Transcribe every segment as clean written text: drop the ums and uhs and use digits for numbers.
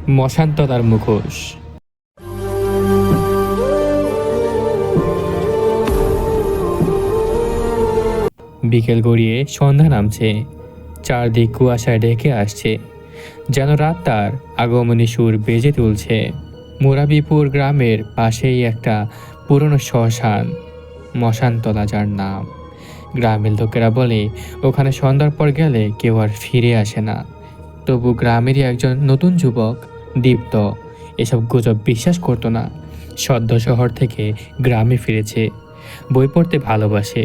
মশান্তলার মুখোশ। বিকেল গড়িয়ে সন্ধ্যা নামছে, চারদিক কুয়াশায় ঢেকে আসছে, যেন রাত তার আগমনী সুর বেজে তুলছে। মুরাবিপুর গ্রামের পাশেই একটা পুরনো শ্মশান, মশানতলা যার নাম। গ্রামের লোকেরা বলে ওখানে সন্ধ্যার পর গেলে কেউ আর ফিরে আসে না। তবু গ্রামেরই একজন নতুন যুবক, দীপ্ত, এসব গুজব বিশ্বাস করতো না। সদ্য শহর থেকে গ্রামে ফিরেছে, বই পড়তে ভালোবাসে,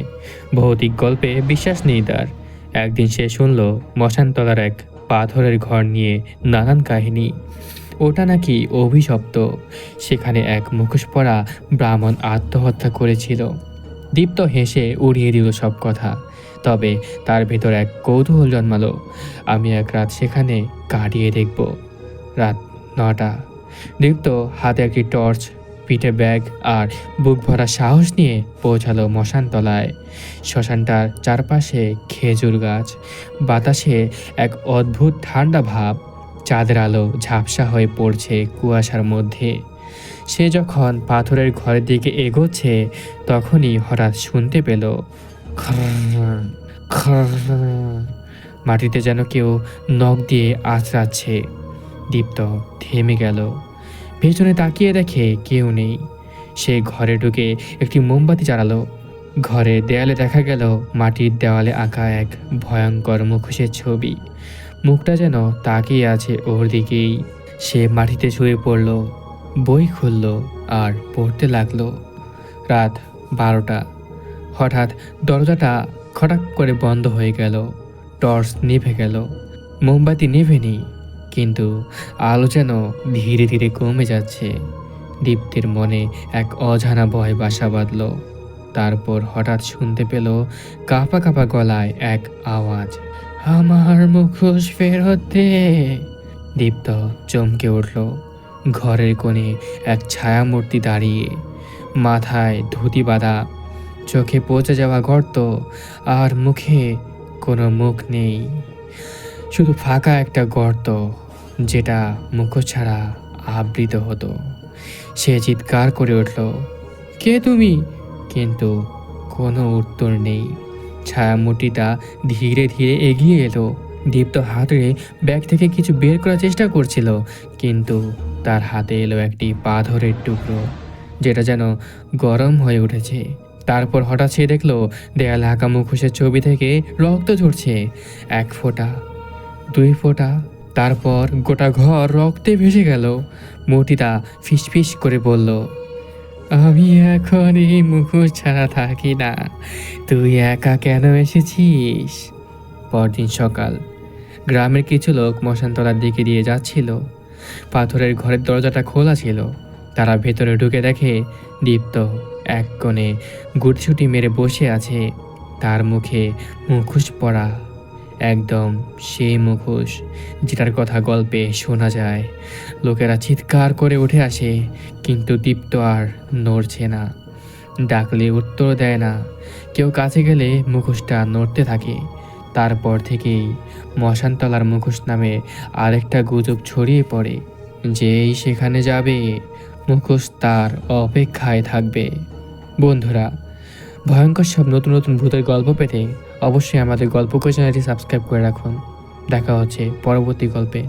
ভৌতিক গল্পে বিশ্বাস নেই তার। একদিন সে শুনল মশানতলার এক পাথরের ঘর নিয়ে নানান কাহিনী। ওটা নাকি অভিশপ্ত, সেখানে এক মুখোশ পরা ব্রাহ্মণ আত্মহত্যা করেছিল। দীপ্ত হেসে উড়িয়ে দিল সব কথা, তবে তার ভেতর এক কৌতূহল জন্মালো। আমি এক রাত সেখানে কাটিয়ে দেখব। রাত 9টা। দীপ্ত হাতে একটি টর্চ, পিঠে ব্যাগ আর বুক ভরা সাহস নিয়ে পৌঁছালো মশানতলায়। শ্মশানটার চারপাশে খেজুর গাছ, বাতাসে এক অদ্ভুত ঠান্ডা ভাব, চাঁদের আলো ঝাপসা হয়ে পড়ছে কুয়াশার মধ্যে। সে যখন পাথরের ঘরের দিকে এগোচ্ছে, তখনই হঠাৎ শুনতে পেল খরর খরর, মাটিতে যেন কেউ নখ দিয়ে আঁচড়াচ্ছে। দীপ্ত থেমে গেল, পেছনে তাকিয়ে দেখে কেউ নেই। সে ঘরে ঢুকে একটি মোমবাতি জ্বালালো। ঘরের দেয়ালে দেখা গেল মাটির দেওয়ালে আঁকা এক ভয়ঙ্কর মুখোশের ছবি। মুখটা যেন তাকিয়ে আছে ওর দিকেই। সে মাটিতে শুয়ে পড়ল, বই খুলল আর পড়তে লাগলো। রাত 12টা। হঠাৎ দরজাটা খটাক করে বন্ধ হয়ে গেল। টর্চ নিভে গেল, মোমবাতি নিভেনি, কিন্তু আলো যেন ধীরে ধীরে কমে যাচ্ছে। দীপ্তির মনে এক অজানা ভয় বাসা বাঁধল। তারপর হঠাৎ শুনতে পেল কাঁপা কাঁপা গলায় এক আওয়াজ, আমার মুখোশ ফেরত দে। দীপ্ত চমকে উঠল। ঘরের কোণে এক ছায়ামূর্তি দাঁড়িয়ে, মাথায় ধুতি বাঁধা, চোখে পচে যাওয়া গর্ত, আর মুখে কোনো মুখ নেই, শুধু ফাঁকা একটা গর্ত যেটা মুখোশ ছাড়া আবৃত হতো। সে চিৎকার করে উঠল, কে তুমি? কিন্তু কোনো উত্তর নেই। ছায়ামূর্তিটা ধীরে ধীরে এগিয়ে এলো। দীপ্ত হাতে ব্যাগ থেকে কিছু বের করার চেষ্টা করছিল, কিন্তু তার হাতে এলো একটি পাথরের টুকরো, যেটা যেন গরম হয়ে উঠেছে। তারপর হঠাৎ সে দেখলো দেয়ালে আঁকা মুখোশের ছবি থেকে রক্ত ঝরছে। 1 ফোঁটা, 2 ফোঁটা, তারপর গোটা ঘর রক্তে ভেসে গেল। মূর্তিটা ফিসফিস করে বলল, আমি এখন এই মুখোশ ছাড়া থাকি না, তুই একা কেন এসেছিস? পরদিন সকাল, গ্রামের কিছু লোক মশানতলার দিকে দিয়ে যাচ্ছিল। পাথরের ঘরের দরজাটা খোলা ছিল। তারা ভেতরে ঢুকে দেখে দীপ্ত এক কোণে গুটছুটি মেরে বসে আছে। তার মুখে মুখোশ পরা, একদম সেই মুখোশ যেটার কথা গল্পে শোনা যায়। লোকেরা চিৎকার করে উঠে আসে, কিন্তু দীপ্ত আর নড়ছে না। ডাকলে উত্তর দেয় না। কেউ কাছে গেলে মুখোশটা নড়তে থাকে। তারপর থেকেই মশানতলার মুখোশ নামে আরেকটা গুজব ছড়িয়ে পড়ে। যেই সেখানে যাবে, মুখোশ তার অপেক্ষায় থাকবে। বন্ধুরা, ভয়ঙ্কর সব নতুন নতুন ভূতের গল্প পেতে অবশ্যই আমাদের গল্প চ্যানেলটি সাবস্ক্রাইব করে রাখুন। দেখা হচ্ছে পরবর্তী গল্পে।